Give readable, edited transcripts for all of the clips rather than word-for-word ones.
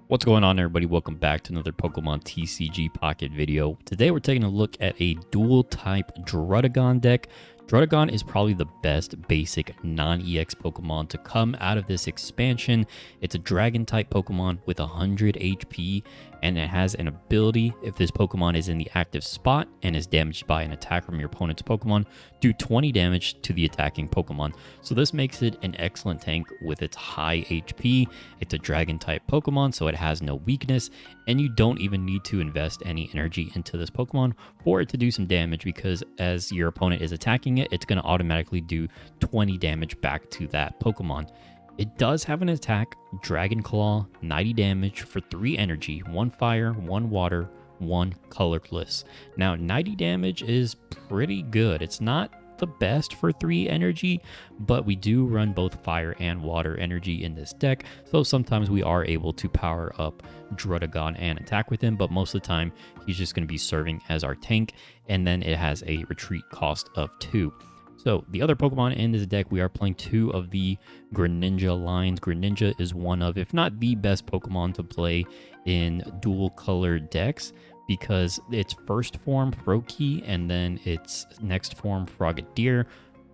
What's going on, everybody? Welcome back to another Pokemon TCG Pocket video. Today we're taking a look at a dual type Druddigon deck. Druddigon is probably the best basic non-EX Pokemon to come out of this expansion. It's a dragon type Pokemon with 100 HP, and it has an ability: if this Pokemon is in the active spot and is damaged by an attack from your opponent's Pokemon, do 20 damage to the attacking Pokemon. So this makes it an excellent tank with its high HP. It's a dragon type Pokemon, so it has no weakness, and you don't even need to invest any energy into this Pokemon for it to do some damage, because as your opponent is attacking it, it's going to automatically do 20 damage back to that Pokemon. It does have an attack, Dragon Claw, 90 damage for 3 energy, 1 fire, 1 water, 1 colorless. Now, 90 damage is pretty good. It's not the best for 3 energy, but we do run both fire and water energy in this deck, so sometimes we are able to power up Druddigon and attack with him, but most of the time he's just going to be serving as our tank, and then it has a retreat cost of 2. So the other Pokemon in this deck, we are playing 2 of the Greninja lines. Greninja is one of, if not the best Pokemon to play in dual color decks, because its first form, Froakie, and then its next form, Frogadier,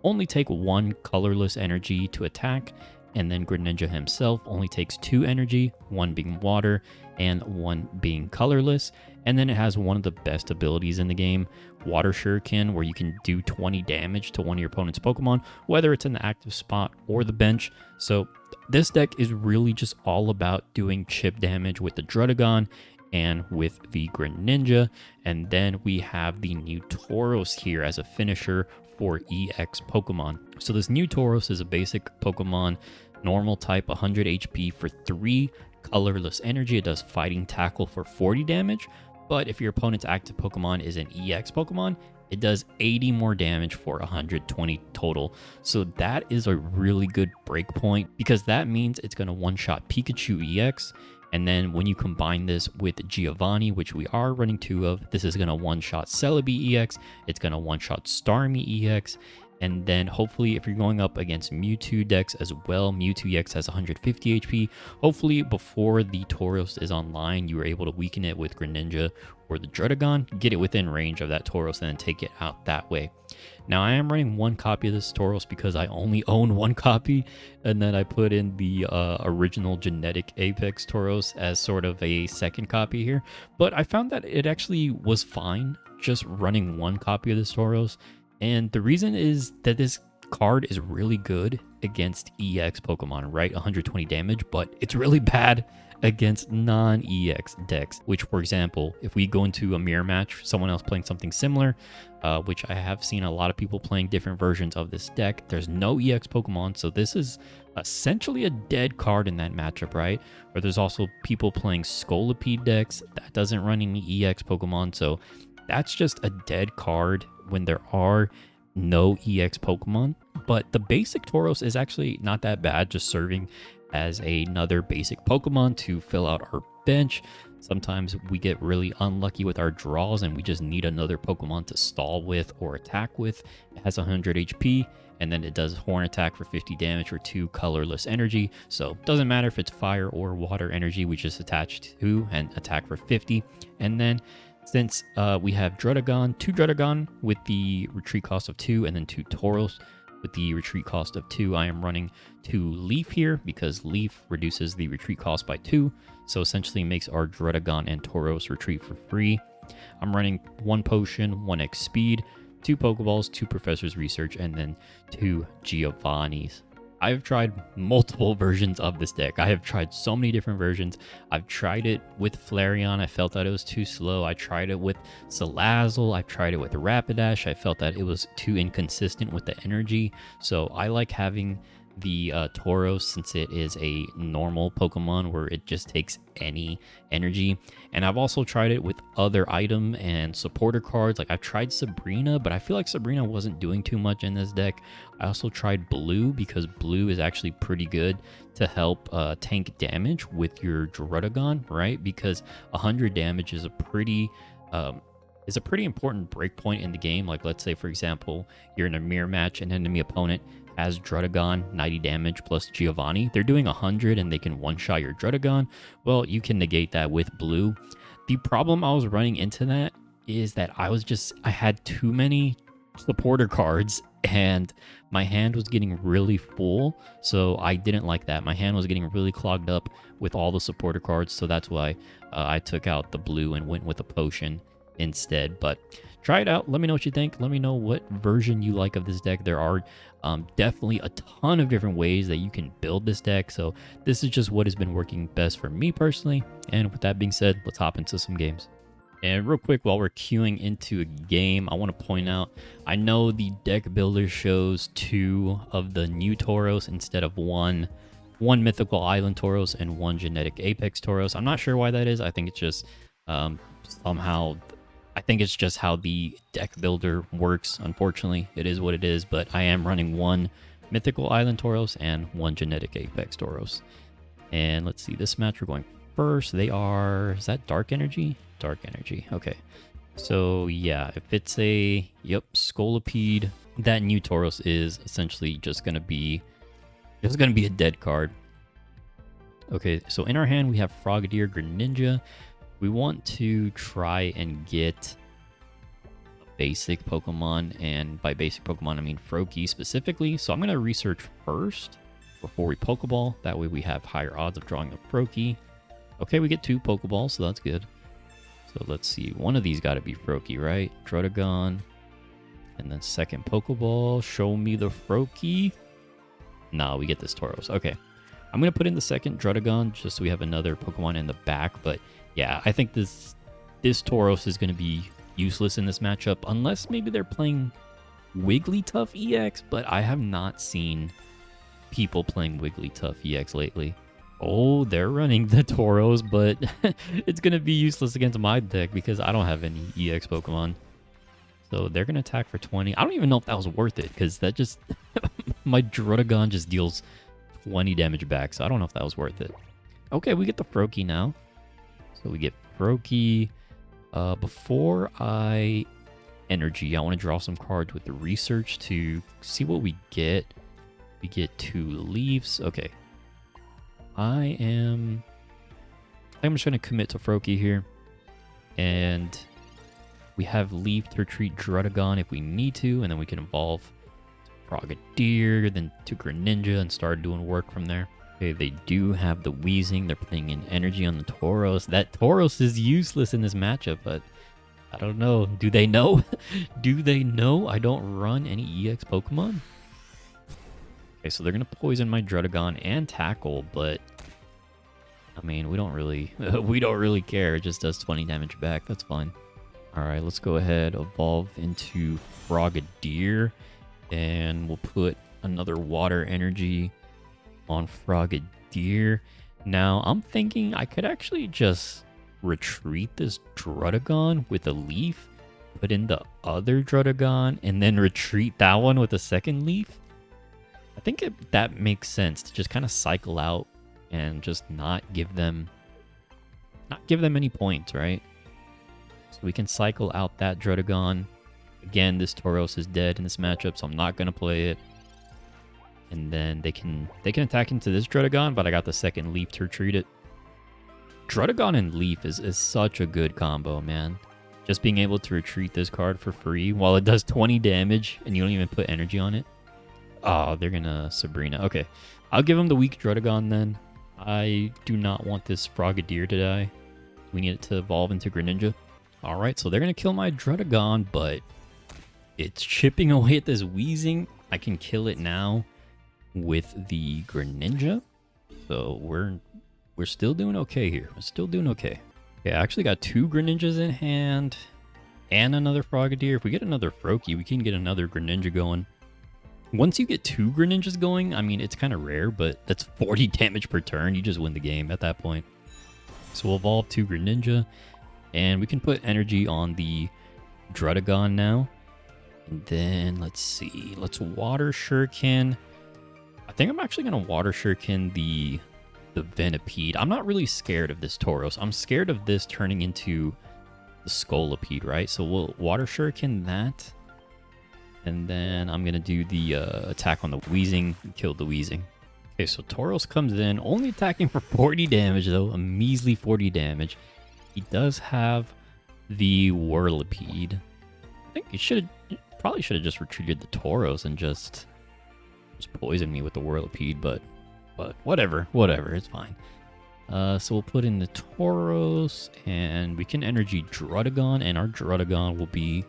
only take 1 colorless energy to attack, and then Greninja himself only takes 2 energy, 1 being water and 1 being colorless. And then it has one of the best abilities in the game, Water Shuriken, where you can do 20 damage to one of your opponent's Pokemon, whether it's in the active spot or the bench. So this deck is really just all about doing chip damage with the Druddigon and with the Greninja. And then we have the new Tauros here as a finisher for EX Pokemon. So this new Tauros is a basic Pokemon, normal type, 100 HP for 3 colorless energy. It does Fighting Tackle for 40 damage, but if your opponent's active Pokemon is an EX Pokemon, it does 80 more damage for 120 total. So that is a really good breakpoint, because that means it's going to one-shot Pikachu EX. And then when you combine this with Giovanni, which we are running 2 of, this is going to one-shot Celebi EX. It's going to one-shot Starmie EX. And then hopefully if you're going up against Mewtwo decks as well, Mewtwo EX has 150 HP. Hopefully before the Tauros is online, you are able to weaken it with Greninja or the Druddigon, get it within range of that Tauros, and then take it out that way. Now, I am running 1 copy of this Tauros because I only own 1 copy, and then I put in the original genetic Apex Tauros as sort of a second copy here. But I found that it actually was fine just running 1 copy of this Tauros. And the reason is that this card is really good against EX Pokemon, right? 120 damage, but it's really bad against non-EX decks, which, for example, if we go into a mirror match, someone else playing something similar, which I have seen a lot of people playing different versions of this deck, there's no EX Pokemon, so this is essentially a dead card in that matchup, right? Or there's also people playing Scolipede decks that doesn't run any EX Pokemon, so that's just a dead card when there are no EX Pokemon. But the basic Tauros is actually not that bad, just serving as another basic Pokemon to fill out our bench. Sometimes we get really unlucky with our draws and we just need another Pokemon to stall with or attack with. It has 100 HP, and then it does Horn Attack for 50 damage for 2 colorless energy. So it doesn't matter if it's fire or water energy, we just attach 2 and attack for 50. And then since we have 2 Druddigon with the retreat cost of 2, and then 2 Tauros with the retreat cost of 2, I am running 2 Leaf here because Leaf reduces the retreat cost by 2. So essentially makes our Druddigon and Tauros retreat for free. I'm running 1 Potion, 1 X Speed, 2 Pokeballs, 2 Professor's Research, and then 2 Giovannis. I've tried multiple versions of this deck. I have tried so many different versions. I've tried it with Flareon. I felt that it was too slow. I tried it with Salazzle. I've tried it with Rapidash. I felt that it was too inconsistent with the energy. So I like having the Tauros, since it is a normal Pokemon where it just takes any energy. And I've also tried it with other item and supporter cards. Like, I've tried Sabrina, but I feel like Sabrina wasn't doing too much in this deck. I also tried Blue, because Blue is actually pretty good to help tank damage with your Druddigon, right? Because 100 damage is a pretty important breakpoint in the game. Like, let's say, for example, you're in a mirror match, an enemy opponent has Druddigon, 90 damage plus Giovanni. They're doing 100 and they can one-shot your Druddigon. Well, you can negate that with blue. The problem I was running into that is that I had too many supporter cards and my hand was getting really full. So I didn't like that. My hand was getting really clogged up with all the supporter cards. So that's why I took out the blue and went with a potion instead. But try it out. Let me know what you think. Let me know what version you like of this deck. There are definitely a ton of different ways that you can build this deck. So this is just what has been working best for me personally. And with that being said, let's hop into some games. And real quick, while we're queuing into a game, I want to point out, I know the deck builder shows 2 of the new Tauros instead of one mythical island Tauros and 1 genetic apex Tauros. I'm not sure why that is. I think it's just somehow, I think it's just how the deck builder works. Unfortunately, it is what it is, but I am running 1 mythical island Tauros and 1 genetic apex Tauros. And let's see, this match we're going first. They are, is that dark energy? Dark energy. Okay. So yeah, if it's a, yep, Scolipede, that new Tauros is essentially just going to be a dead card. Okay, so in our hand we have Frogadier, Greninja. We want to try and get a basic Pokemon, and by basic Pokemon I mean Froakie specifically. So I'm going to research first before we Pokeball. That way we have higher odds of drawing a Froakie. Okay, we get 2 Pokeballs, so that's good. So let's see, one of these got to be Froakie, right? Druddigon. And then second Pokeball, show me the Froakie. Nah, we get this Tauros. Okay, I'm going to put in the second Druddigon just so we have another Pokemon in the back. But yeah, I think this Tauros is going to be useless in this matchup. Unless maybe they're playing Wigglytuff EX. But I have not seen people playing Wigglytuff EX lately. Oh, they're running the Tauros, but it's going to be useless against my deck because I don't have any EX Pokemon. So they're going to attack for 20. I don't even know if that was worth it because that just... my Druddigon just deals 20 damage back, so I don't know if that was worth it. Okay, we get the Froakie now. So we get Froakie. Before I energy, I want to draw some cards with the research to see what we get. We get 2 Leafs. Okay. I'm just going to commit to Froakie here. And we have Leaf to retreat Druddigon if we need to, and then we can evolve Frogadier, then to Greninja, and start doing work from there. Okay, they do have the Weezing. They're putting in energy on the Tauros. That Tauros is useless in this matchup, but I don't know. Do they know? Do they know I don't run any EX Pokemon? Okay, so they're going to poison my Druddigon and tackle, but I mean, we don't really care. It just does 20 damage back. That's fine. All right, let's go ahead, evolve into Frogadier, and we'll put another water energy on Frogadier. Now, I'm thinking I could actually just retreat this Druddigon with a leaf, put in the other Druddigon, and then retreat that one with a second leaf. I think that makes sense to just kind of cycle out and just not give them any points, right? So we can cycle out that Druddigon. Again, this Tauros is dead in this matchup, so I'm not going to play it. And then they can attack into this Druddigon, but I got the second Leaf to retreat it. Druddigon and Leaf is such a good combo, man. Just being able to retreat this card for free while it does 20 damage and you don't even put energy on it. Oh, they're going to Sabrina. Okay, I'll give them the weak Druddigon then. I do not want this Frogadier to die. We need it to evolve into Greninja. All right, so they're going to kill my Druddigon, but it's chipping away at this Weezing. I can kill it now with the Greninja. So we're still doing okay here. We're still doing okay. Okay, I actually got 2 Greninjas in hand and another Frogadier. If we get another Froakie, we can get another Greninja going. Once you get 2 Greninjas going, I mean, it's kind of rare, but that's 40 damage per turn. You just win the game at that point. So we'll evolve 2 Greninja, and we can put energy on the Druddigon now. And then, let's see. Let's Water Shuriken. I think I'm actually going to Water Shuriken the Venipede. I'm not really scared of this Tauros. I'm scared of this turning into the Scolipede, right? So we'll Water Shuriken that. And then I'm going to do the attack on the Weezing and kill the Weezing. Okay, so Tauros comes in, only attacking for 40 damage, though. A measly 40 damage. He does have the Whirlipede. I think he probably should have just retreated the Tauros and just poisoned me with the Whirlipede, but whatever, it's fine. So we'll put in the Tauros, and we can energy Druddigon, and our Druddigon will be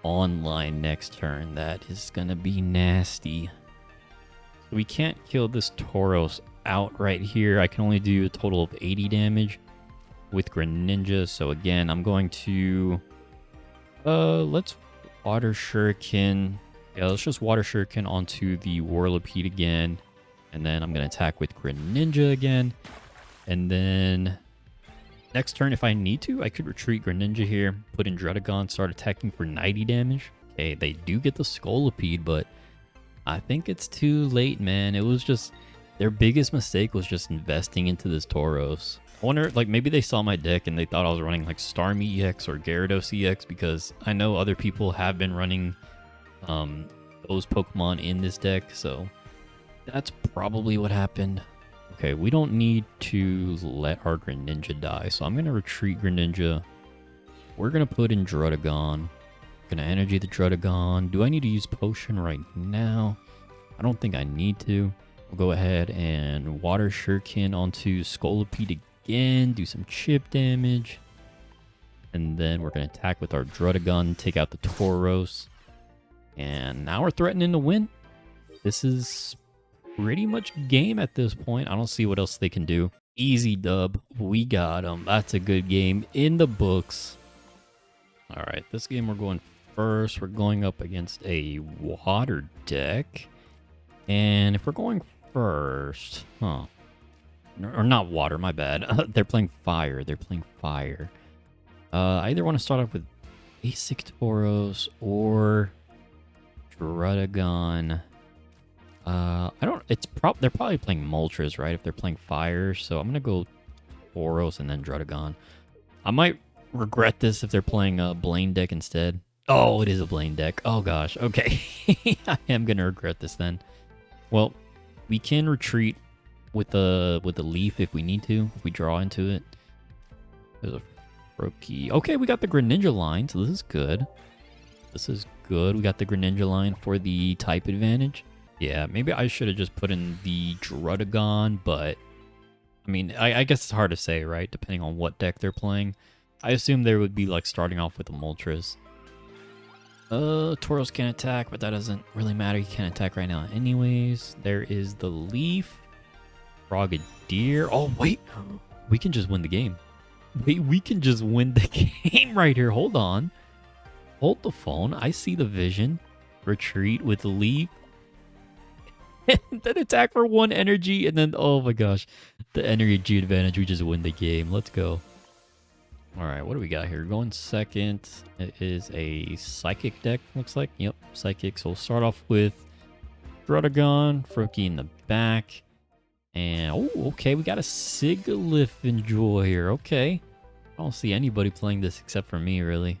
online next turn. That is gonna be nasty. We can't kill this Tauros out right here. I can only do a total of 80 damage with Greninja. So again, I'm going to let's Water Shuriken. Yeah, let's just Water Shuriken onto the Whirlipede again, and then I'm gonna attack with Greninja again, and then next turn, if I need to, I could retreat Greninja here, put in Druddigon, start attacking for 90 damage. Okay, they do get the Scolipede, but I think it's too late, man. It was just, their biggest mistake was just investing into this Tauros. I wonder, like, maybe they saw my deck and they thought I was running, like, Starmie EX or Gyarados EX, because I know other people have been running those Pokemon in this deck, so that's probably what happened. Okay, we don't need to let our Greninja die, so I'm going to retreat Greninja. We're going to put in Druddigon. Going to energy the Druddigon. Do I need to use Potion right now? I don't think I need to. We'll go ahead and Water Shuriken onto Scolipede again, do some chip damage. And then we're going to attack with our Druddigon, take out the Tauros. And now we're threatening to win. This is pretty much game at this point. I don't see what else they can do. Easy dub. We got them. That's a good game in the books. All right, this game we're going first. We're going up against a water deck. And if we're going first, or not water, my bad. They're playing fire. I either want to start off with basic Tauros or Druddigon. They're probably playing Moltres, right? If they're playing fire. So I'm gonna go Tauros and then Druddigon. I might regret this if they're playing a Blaine deck instead. Oh, it is a Blaine deck. Oh gosh. Okay. I am gonna regret this then. Well, we can retreat with the leaf if we need to, if we draw into it. There's a Froakie. Okay, we got the Greninja line, so this is good. We got the Greninja line for the type advantage. Yeah, maybe I should have just put in the Druddigon, but I mean, I guess it's hard to say, right? Depending on what deck they're playing. I assume they would be like starting off with a Moltres. Tauros can attack, but that doesn't really matter. He can't attack right now anyways. There is the Leaf. Frogadier. Oh, wait. We can just win the game. Wait, we can just win the game right here. Hold on. Hold the phone. I see the vision. Retreat with the Leaf. And then attack for 1 energy. And then, oh my gosh. The energy advantage. We just win the game. Let's go. All right, what do we got here? Going second. It is a Psychic deck, looks like. Yep, Psychic. So we'll start off with Druddigon, Froakie in the back. And, oh, okay, we got a Sigilyph Enjoyer. Okay. I don't see anybody playing this except for me, really.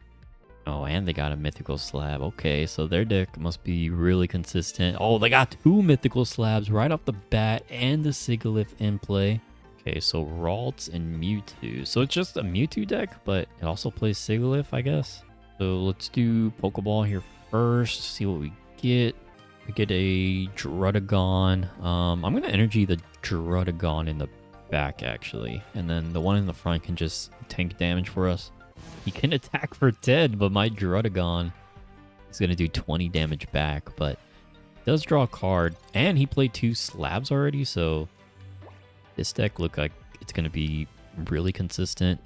Oh, and they got a Mythical Slab. Okay, so their deck must be really consistent. Oh, they got 2 Mythical Slabs right off the bat and the Sigilyph in play. Okay, so Ralts and Mewtwo. So it's just a Mewtwo deck, but it also plays Sigilyph, I guess. So let's do Pokeball here first, see what we get. We get a Druddigon. I'm going to energy the Druddigon in the back, actually. And then the one in the front can just tank damage for us. He can attack for 10, but my Druddigon is going to do 20 damage back. But it does draw a card. And he played 2 slabs already, so this deck looks like it's going to be really consistent.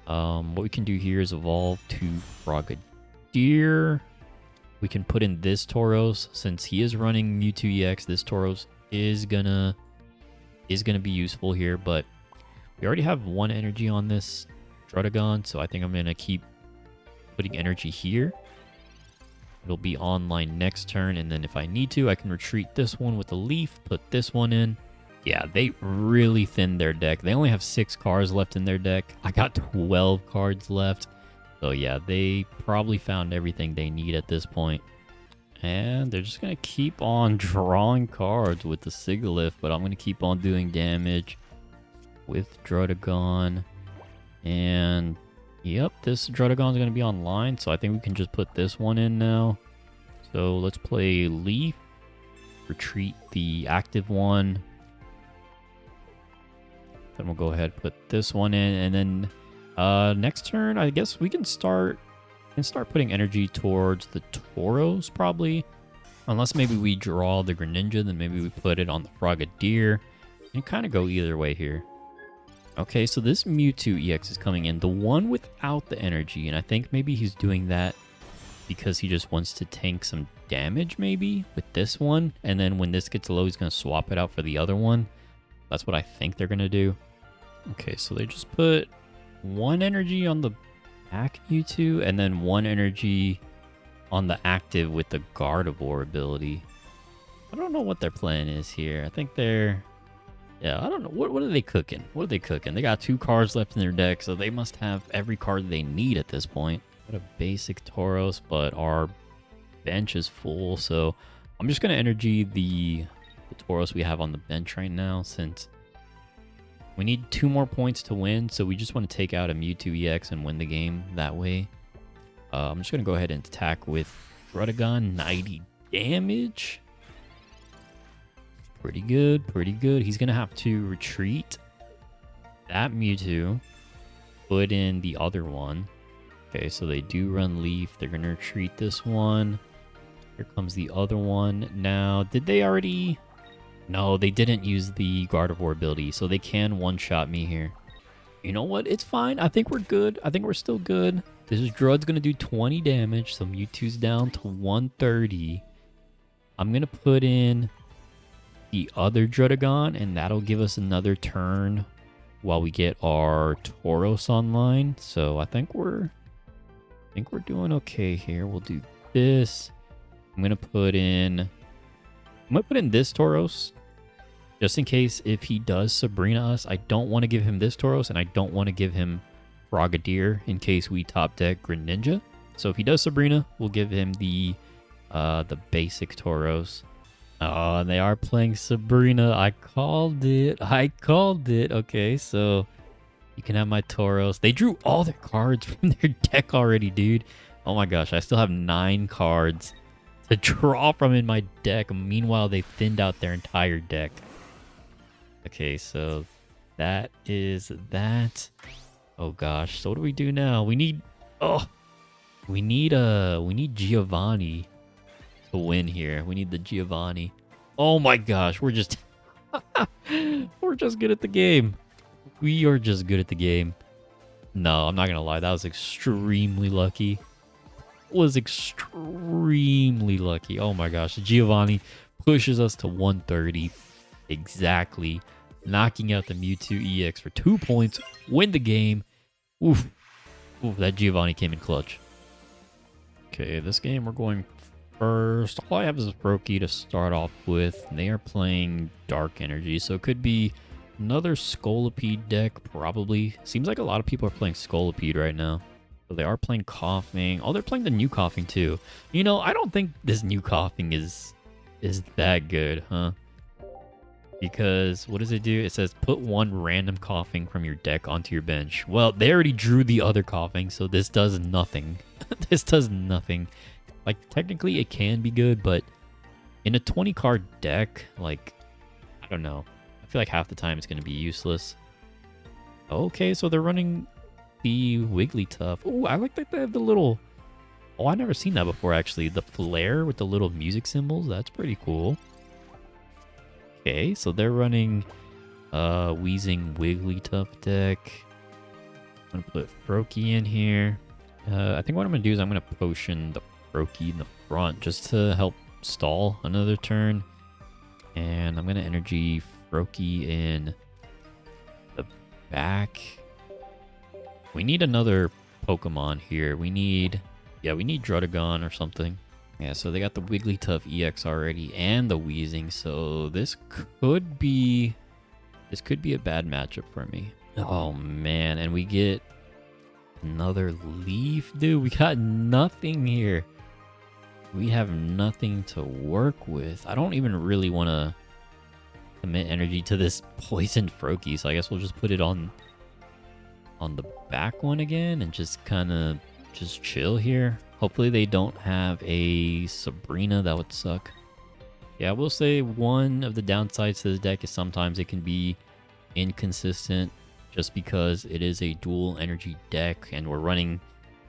What we can do here is evolve to Frogadier. We can put in this Tauros. Since he is running Mewtwo EX, this Tauros is gonna be useful here, but we already have 1 energy on this Druddigon, so I think I'm gonna keep putting energy here. It'll be online next turn, and then if I need to, I can retreat this one with a Leaf, put this one in. Yeah, they really thinned their deck. They only have 6 cards left in their deck. I got 12 cards left. So yeah, they probably found everything they need at this point. And they're just going to keep on drawing cards with the Sigilyph, but I'm going to keep on doing damage with Druddigon. And yep, this Druddigon's going to be online, so I think we can just put this one in now. So let's play Leaf, retreat the active one. Then we'll go ahead and put this one in, and then next turn, I guess we can start putting energy towards the Tauros, probably. Unless maybe we draw the Greninja, then maybe we put it on the Frogadier. And kind of go either way here. Okay, so this Mewtwo EX is coming in. The one without the energy, and I think maybe he's doing that because he just wants to tank some damage, maybe, with this one. And then when this gets low, he's going to swap it out for the other one. That's what I think they're going to do. Okay, so they just put one energy on the back Mewtwo, and then one energy on the active with the Gardevoir ability. I don't know what their plan is here. I think they're... Yeah, I don't know. What are they cooking? What are they cooking? They got 2 cards left in their deck, so they must have every card they need at this point. Got a basic Tauros, but our bench is full, so I'm just going to energy the Tauros we have on the bench right now, since we need 2 more points to win, so we just want to take out a Mewtwo EX and win the game that way. I'm just going to go ahead and attack with Druddigon, 90 damage. Pretty good, pretty good. He's going to have to retreat that Mewtwo, put in the other one. Okay, so they do run Leaf. They're going to retreat this one. Here comes the other one. Now, did they already... No, they didn't use the Gardevoir ability, so they can one-shot me here. You know what? It's fine. I think we're good. I think we're still good. This is Drud's going to do 20 damage, so Mewtwo's down to 130. I'm going to put in the other Druddigon, and that'll give us another turn while we get our Tauros online. So I think we're doing okay here. We'll do this. I'm gonna put in this Tauros just in case if he does Sabrina us. I don't want to give him this Tauros, and I don't want to give him Frogadier in case we top deck Greninja. So if he does Sabrina, we'll give him the basic Tauros. Oh, they are playing Sabrina. I called it. Okay, so you can have my Tauros. They drew all their cards from their deck already, dude. Oh my gosh, I still have 9 cards to draw from in my deck. Meanwhile, they thinned out their entire deck. Okay, so that is that. Oh gosh, so what do we do now? We need Giovanni to win here. We need the Giovanni. Oh my gosh, we're just we're just good at the game. We are just good at the game. No, I'm not gonna lie, that was extremely lucky. Oh my gosh, Giovanni pushes us to 130 exactly, knocking out the Mewtwo EX for 2 points, win the game. Oof, that Giovanni came in clutch. Okay, this game we're going first. All I have is a Brokey to start off with. They are playing Dark Energy, so it could be another Scolipede deck, probably. Seems like a lot of people are playing Scolipede right now. So they are playing Coughing. Oh, they're playing the new Coughing too. You know, I don't think this new Coughing is that good, huh? Because what does it do? It says put 1 random Coughing from your deck onto your bench. Well, they already drew the other Coughing, so this does nothing. This does nothing. Like, technically it can be good, but in a 20 card deck, like, I don't know. I feel like half the time it's going to be useless. Okay, so they're running the Wigglytuff. Oh, I like that they have the little... Oh, I've never seen that before, actually. The flare with the little music symbols. That's pretty cool. Okay, so they're running Wheezing Wigglytuff deck. I'm going to put Brokey in here. I think what I'm going to do is I'm going to potion the Brokey in the front just to help stall another turn. And I'm going to energy Brokey in the back. We need another Pokemon here. We need Druddigon or something. Yeah, so they got the Wigglytuff EX already and the Wheezing, so this could be a bad matchup for me. Oh man, and we get another Leaf, dude. We got nothing here. We have nothing to work with. I don't even really want to commit energy to this poisoned Froakie, so I guess we'll just put it on the back one again and just kind of just chill here. Hopefully they don't have a Sabrina. That would suck. Yeah, I will say one of the downsides to this deck is sometimes it can be inconsistent just because it is a dual energy deck and we're running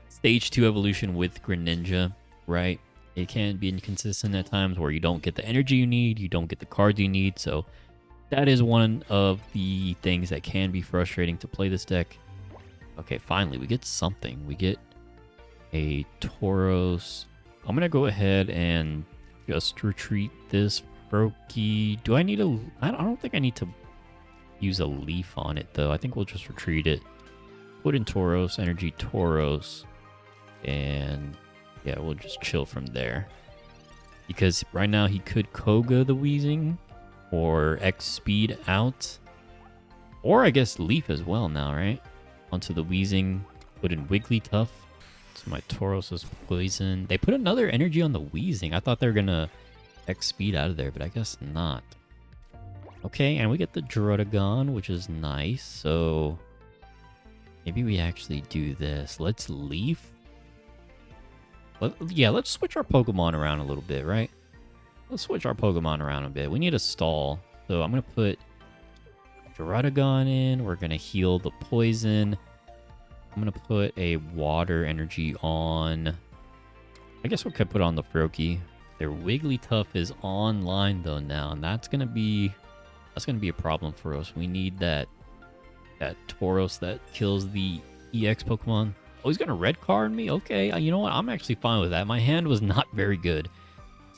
stage 2 evolution with Greninja, right? It can be inconsistent at times where you don't get the energy you need, you don't get the cards you need, so that is one of the things that can be frustrating to play this deck. Okay, finally, we get something. We get a Tauros. I'm going to go ahead and just retreat this Froakie. Do I need a... I don't think I need to use a leaf on it, though. I think we'll just retreat it. Put in Tauros, energy Tauros, and yeah, we'll just chill from there. Because right now he could Koga the Weezing or X speed out. Or I guess Leaf as well now, right? Onto the Weezing, put in Wigglytuff. So my Tauros is poison. They put another energy on the Weezing. I thought they were gonna X speed out of there, but I guess not. Okay, and we get the Druddigon, which is nice. So maybe we actually do this. Let's Leaf. Yeah, let's switch our Pokemon around a little bit, right? Let's switch our Pokemon around a bit. We need a stall. So I'm going to put Druddigon in. We're going to heal the poison. I'm going to put a water energy on. I guess we could put on the Froakie. Their Wigglytuff is online though now, and that's going to be a problem for us. We need that Tauros that kills the EX Pokemon. Oh, he's gonna red card me? Okay, you know what? I'm actually fine with that. My hand was not very good.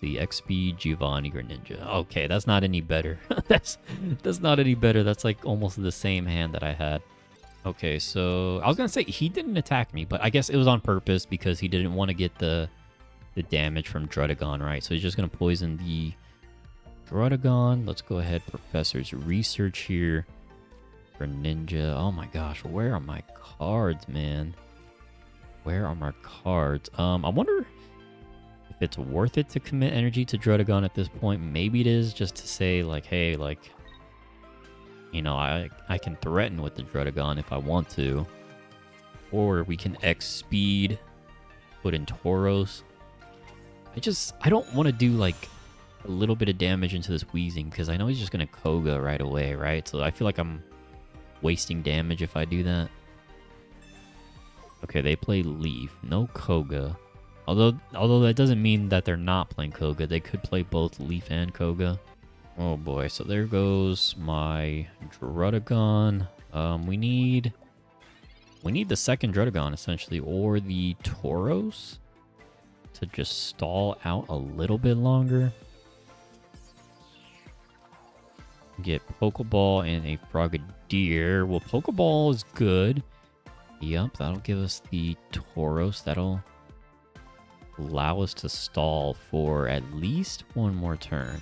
See, XP, Giovanni, Greninja. Okay, that's not any better. that's not any better. That's like almost the same hand that I had. Okay, so I was gonna say he didn't attack me, but I guess it was on purpose because he didn't want to get the damage from Druddigon, right? So he's just gonna poison the Druddigon. Let's go ahead, Professor's Research here. Greninja. Oh my gosh, where are my cards, man? Where are my cards? I wonder if it's worth it to commit energy to Druddigon at this point. Maybe it is, just to say, like, hey, like, you know, I can threaten with the Druddigon if I want to. Or we can X speed, put in Tauros. I don't want to do, like, a little bit of damage into this Weezing, because I know he's just going to Koga right away, right? So I feel like I'm wasting damage if I do that. Okay, they play Leaf. No Koga. Although that doesn't mean that they're not playing Koga. They could play both Leaf and Koga. Oh boy, so there goes my Druddigon. We need the second Druddigon, essentially, or the Tauros to just stall out a little bit longer. Get Pokeball and a Frogadier. Well, Pokeball is good. Yep, that'll give us the Tauros. That'll allow us to stall for at least one more turn.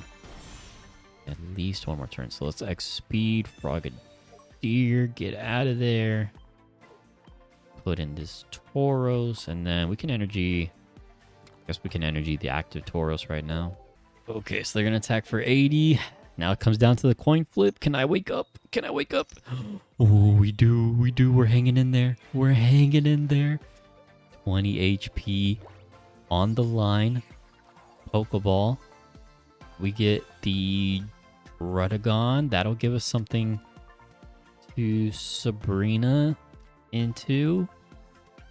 At least one more turn. So let's X speed, Frogadier, get out of there. Put in this Tauros, and then we can energy... I guess we can energy the active Tauros right now. Okay, so they're going to attack for 80. Now it comes down to the coin flip. Can I wake up? Can I wake up? Oh, we do. We're hanging in there. We're hanging in there. 20 HP on the line. Pokeball. We get the Druddigon. That'll give us something to Sabrina into.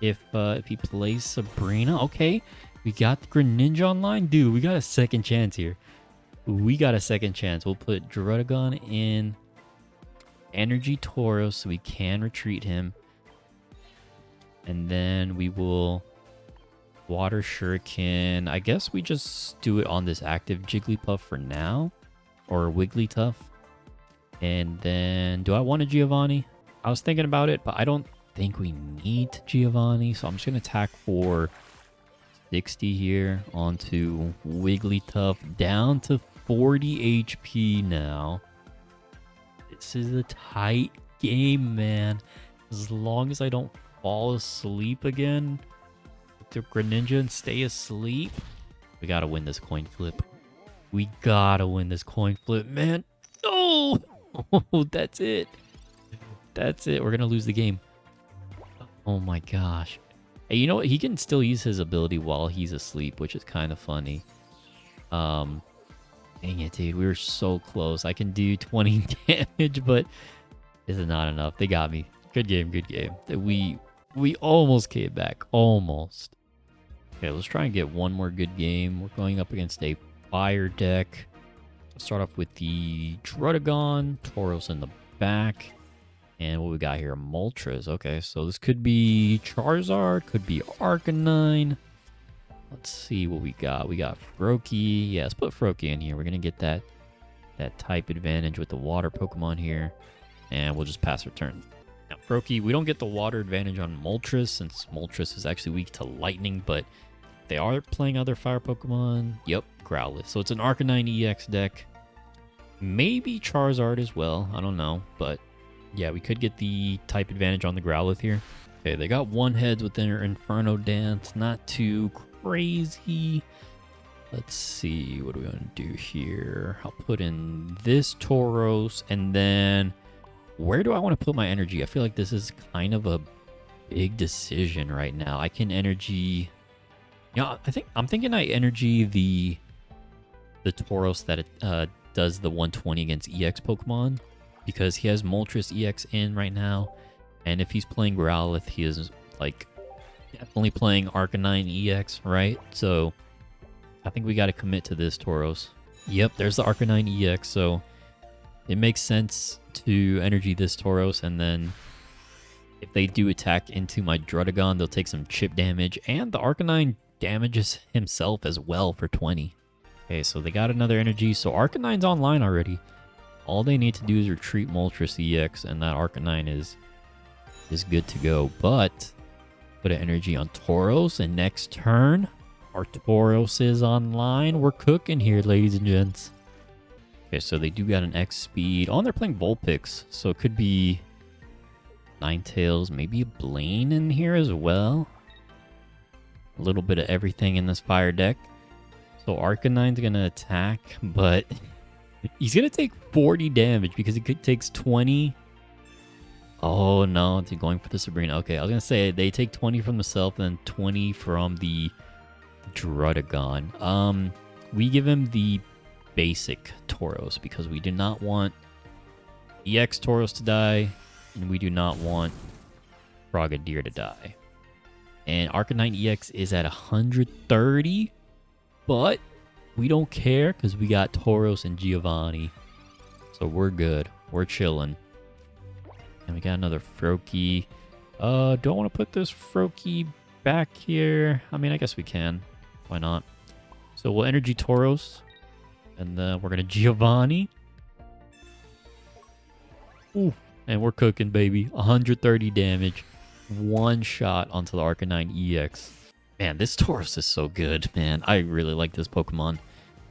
If he plays Sabrina. Okay. We got the Greninja online. Dude, we got a second chance here. We got a second chance. We'll put Druddigon in Energy Tauros so we can retreat him. And then we will Water Shuriken. I guess we just do it on this active Jigglypuff for now. Or Wigglytuff. And then, do I want a Giovanni? I was thinking about it, but I don't think we need Giovanni. So I'm just going to attack for 60 here onto Wigglytuff. Down to 40 HP now. This is a tight game, man. As long as I don't fall asleep again with the Greninja and stay asleep, We gotta win this coin flip. We gotta win this coin flip, man. No! Oh, that's it. That's it. We're gonna lose the game. Oh my gosh. Hey, you know what? He can still use his ability while he's asleep, which is kind of funny. Dang it, dude. We were so close. I can do 20 damage, but this is not enough. They got me. Good game, good game. We almost came back. Almost. Okay, let's try and get one more good game. We're going up against a fire deck. Let's start off with the Druddigon, Tauros in the back. And what we got here? Moltres. Okay, so this could be Charizard, could be Arcanine. Let's see what we got. We got Froakie. Yeah, let's put Froakie in here. We're going to get that type advantage with the water Pokemon here. And we'll just pass our turn. Now, Froakie, we don't get the water advantage on Moltres since Moltres is actually weak to lightning, but they are playing other fire Pokemon. Yep, Growlithe. So it's an Arcanine EX deck. Maybe Charizard as well. I don't know, but yeah, we could get the type advantage on the Growlithe here. Okay, they got one heads with their Inferno Dance. Not too crazy. Let's see. What are we going to do here? I'll put in this Tauros. And then where do I want to put my energy? I feel like this is kind of a big decision right now. I can energy... Yeah, I'm thinking I energy the Tauros that it does the 120 against EX Pokemon, because he has Moltres EX in right now, and if he's playing Growlithe, he is like definitely playing Arcanine EX, right? So I think we got to commit to this Tauros. Yep, there's the Arcanine EX, so it makes sense to energy this Tauros, and then if they do attack into my Druddigon, they'll take some chip damage, and the Arcanine damages himself as well for 20. Okay, so they got another energy, so Arcanine's online already. All they need to do is retreat Moltres EX, and that Arcanine is good to go. But put an energy on Tauros, and next turn, our Tauros is online. We're cooking here, ladies and gents. Okay, so they do got an X speed. Oh, and they're playing Vulpix, so it could be Ninetales, maybe a Blaine in here as well. A little bit of everything in this fire deck. So Arcanine's going to attack, but he's going to take 40 damage because he takes 20. Oh, no. They're going for the Sabrina. Okay, I was going to say they take 20 from the self and then 20 from the Druddigon. We give him the basic Tauros because we do not want EX Tauros to die, and we do not want Frogadier to die. And Arcanine EX is at 130, but we don't care because we got Tauros and Giovanni. So we're good. We're chilling. And we got another Froakie. Don't want to put this Froakie back here. I mean, I guess we can. Why not? So we'll energy Tauros. And then we're going to Giovanni. Ooh. And we're cooking, baby. 130 damage. One shot onto the Arcanine EX. Man, this Tauros is so good, man. I really like this Pokemon.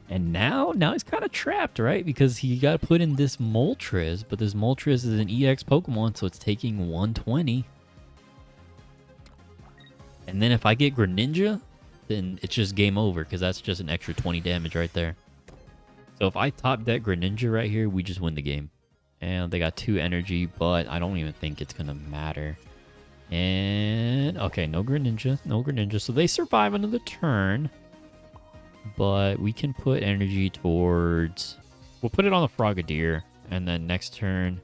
And now he's kind of trapped, right? Because he got to put in this Moltres, but this Moltres is an EX Pokemon, so it's taking 120. And then if I get Greninja, then it's just game over, because that's just an extra 20 damage right there. So if I top deck Greninja right here, we just win the game. And they got 2 energy, but I don't even think it's going to matter. And, okay, no Greninja, no Greninja. So they survive another turn. But we can put energy towards... We'll put it on the Frogadier. And then next turn,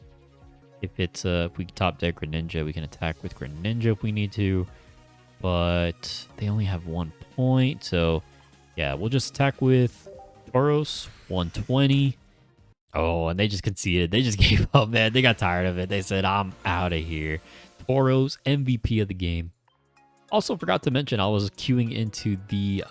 if we top deck Greninja, we can attack with Greninja if we need to. But they only have 1 point. So, yeah, we'll just attack with Tauros, 120. Oh, and they just conceded. They just gave up, man. They got tired of it. They said, I'm out of here. Tauros, MVP of the game. Also forgot to mention, I was queuing into the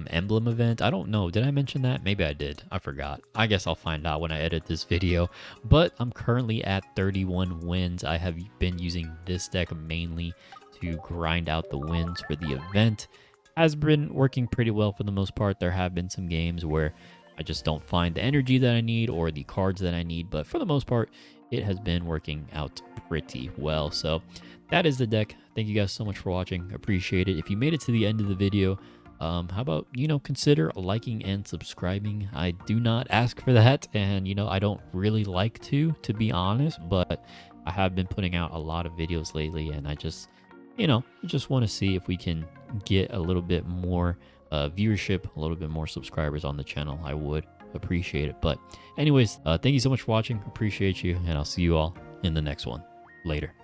Emblem event. I don't know. Did I mention that? Maybe I did. I forgot. I guess I'll find out when I edit this video. But I'm currently at 31 wins. I have been using this deck mainly to grind out the wins for the event. Has been working pretty well for the most part. There have been some games where I just don't find the energy that I need or the cards that I need. But for the most part, it has been working out pretty well. So that is the deck. Thank you guys so much for watching. Appreciate it. If you made it to the end of the video, how about, consider liking and subscribing? I do not ask for that, and, I don't really like to be honest, but I have been putting out a lot of videos lately, and I just, just want to see if we can get a little bit more viewership, a little bit more subscribers on the channel. I would appreciate it. But anyways, thank you so much for watching. Appreciate you, and I'll see you all in the next one. Later.